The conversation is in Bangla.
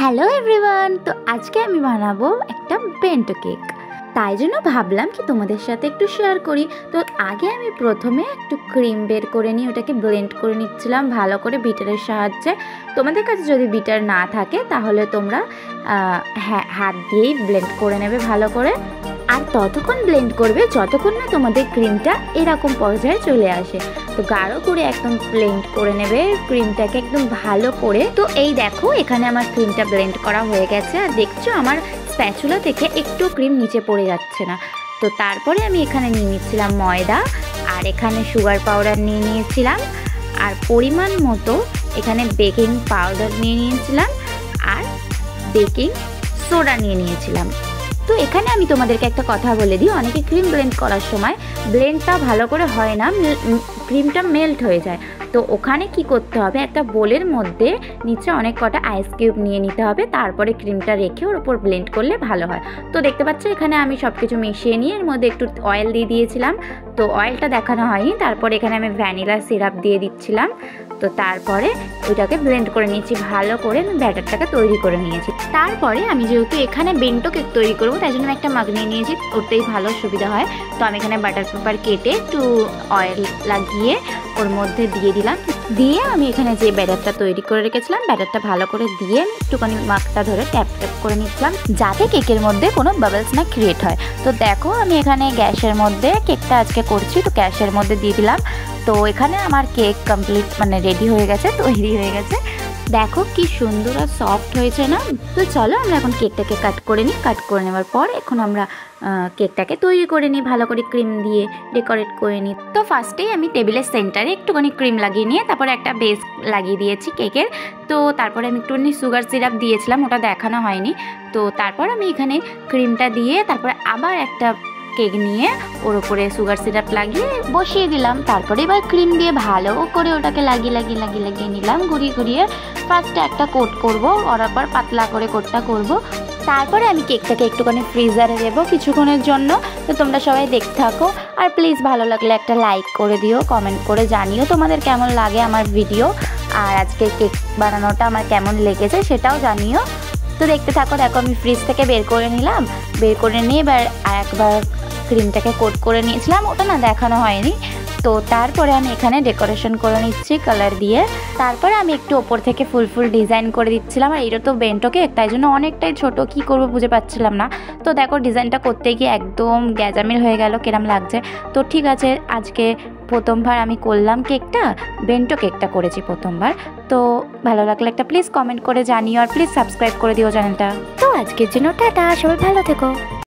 হ্যালো এভরিওয়ান, তো আজকে আমি বানাবো একটা বেন্টো কেক। তাই জন্য ভাবলাম কি তোমাদের সাথে একটু শেয়ার করি। তো আগে আমি প্রথমে একটু ক্রিম বের করে নিই, ওটাকে ব্লেন্ড করে নিচ্ছিলাম ভালো করে বিটারের সাহায্যে। তোমাদের কাছে যদি বিটার না থাকে তাহলে তোমরা হাত দিয়েই ব্লেন্ড করে নেবে ভালো করে। আর ততক্ষণ ব্লেন্ড করবে যতক্ষণ না তোমাদের ক্রিমটা এরকম পর্যায়ে চলে আসে। তো গাঢ় করে একদম ব্লেন্ড করে নেবে ক্রিমটাকে একদম ভালো করে। তো এই দেখো এখানে আমার ক্রিমটা ব্লেন্ড করা হয়ে গেছে, আর দেখছো আমার স্প্যাচুলা থেকে একটু ক্রিম নিচে পড়ে যাচ্ছে না। তো তারপরে আমি এখানে নিয়ে নিচ্ছিলাম ময়দা, আর এখানে সুগার পাউডার নিয়ে নিয়েছিলাম, আর পরিমাণ মতো এখানে বেকিং পাউডার নিয়ে নিয়েছিলাম, আর বেকিং সোডা নিয়ে নিয়েছিলাম। তো এখানে আমি তোমাদেরকে একটা কথা বলে দিই, অনেকে ক্রিম ব্লেন্ড করার সময় ব্লেন্ডটা ভালো করে হয় না, ক্রিমটা মেল্ট হয়ে যায়। তো ওখানে কি করতে হবে, একটা বোলের মধ্যে নিচে অনেক কটা আইস কিউব নিয়ে নিতে হবে, তারপরে ক্রিমটা রেখে ওর উপর ব্লেন্ড করলে ভালো হয়। তো দেখতে পাচ্ছ এখানে আমি সব কিছু মিশিয়ে নিয়ে এর মধ্যে একটু অয়েল দিয়ে দিয়েছিলাম। তো অয়েলটা দেখানো হয়নি। তারপরে এখানে আমি ভ্যানিলা সিরাপ দিয়ে দিচ্ছিলাম। তো তারপরে ওইটাকে ব্লেন্ড করে নিয়েছি ভালো করে, আমি ব্যাটারটাকে তৈরি করে নিয়েছি। তারপরে আমি যেহেতু এখানে বেন্টো কেক তৈরি করবো তাই জন্য একটা মাগ নিয়ে নিয়েছি, ওটাই ভালো সুবিধা হয়। তো আমি এখানে বাটার পেপার কেটে একটু অয়েল লাগিয়ে ওর মধ্যে দিয়ে দিলাম। দিয়ে আমি এখানে যে ব্যাটারটা তৈরি করে রেখেছিলাম ব্যাটারটা ভালো করে দিয়ে একটুখানি মাখটা ধরে ট্যাপ ট্যাপ করে নিচ্ছিলাম যাতে কেকের মধ্যে কোনো বাবলস না ক্রিয়েট হয়। তো দেখো আমি এখানে গ্যাসের মধ্যে কেকটা আজকে করছি, তো গ্যাসের মধ্যে দিয়ে দিলাম। তো এখানে আমার কেক কমপ্লিট মানে রেডি হয়ে গেছে, তৈরি হয়ে গেছে। দেখো কি সুন্দর আর সফট হয়েছে না। তো চলো আমরা এখন কেকটাকে কাট করে নিই। কাট করে নেওয়ার পর এখন আমরা কেকটাকে তৈরি করে নিই ভালো করে, ক্রিম দিয়ে ডেকোরেট করে নিই। তো ফার্স্টেই আমি টেবিলের সেন্টারে একটুখানি ক্রিম লাগিয়ে নিয়ে তারপরে একটা বেস লাগিয়ে দিয়েছি কেকের। তো তারপরে আমি একটুখানি সুগার সিরাপ দিয়েছিলাম, ওটা দেখানো হয়নি। তো তারপর আমি এখানে ক্রিমটা দিয়ে তারপরে আবার একটা কেক নিয়ে ওর উপরে সুগার সিরাপ লাগিয়ে বসিয়ে দিলাম। তারপরে এবার ক্রিম দিয়ে ভালো করে ওটাকে লাগিয়ে নিলাম ঘুরিয়ে। ফার্স্টে একটা কোট করব, ওর পর পাতলা করে কোটটা করব। তারপরে আমি কেকটাকে একটুখানি ফ্রিজারে দেবো কিছুক্ষণের জন্য। তো তোমরা সবাই দেখতে থাকো, আর প্লিজ ভালো লাগলে একটা লাইক করে দিও, কমেন্ট করে জানিও তোমাদের কেমন লাগে আমার ভিডিও, আর আজকে কেক বানানোটা আমার কেমন লেগেছে সেটাও জানিও। তো দেখতে থাকো। দেখো আমি ফ্রিজ থেকে বের করে নিলাম, বের করে নিয়ে এবার একবার ক্রিমটাকে কোট করে নিয়েছিলাম, ওটা না দেখানো হয়নি। তো তারপরে আমি এখানে ডেকোরেশন করে নিচ্ছি কালার দিয়ে। তারপরে আমি একটু ওপর থেকে ফুল ডিজাইন করে দিচ্ছিলাম। আর এটা তো বেন্টো কেক তাই জন্য অনেকটাই ছোট, কি করব বুঝে পাচ্ছিলাম না। তো দেখো ডিজাইনটা করতে গিয়ে একদম গ্যাজামিল হয়ে গেল, কেরম লাগছে। তো ঠিক আছে, আজকে প্রথমবার আমি করলাম কেকটা, বেন্টো কেকটা করেছি প্রথমবার। তো ভালো লাগলে একটা প্লিজ কমেন্ট করে জানিও, আর প্লিজ সাবস্ক্রাইব করে দিও চ্যানেলটা। তো আজকের জন্য টাটা, সবাই ভালো থেকো।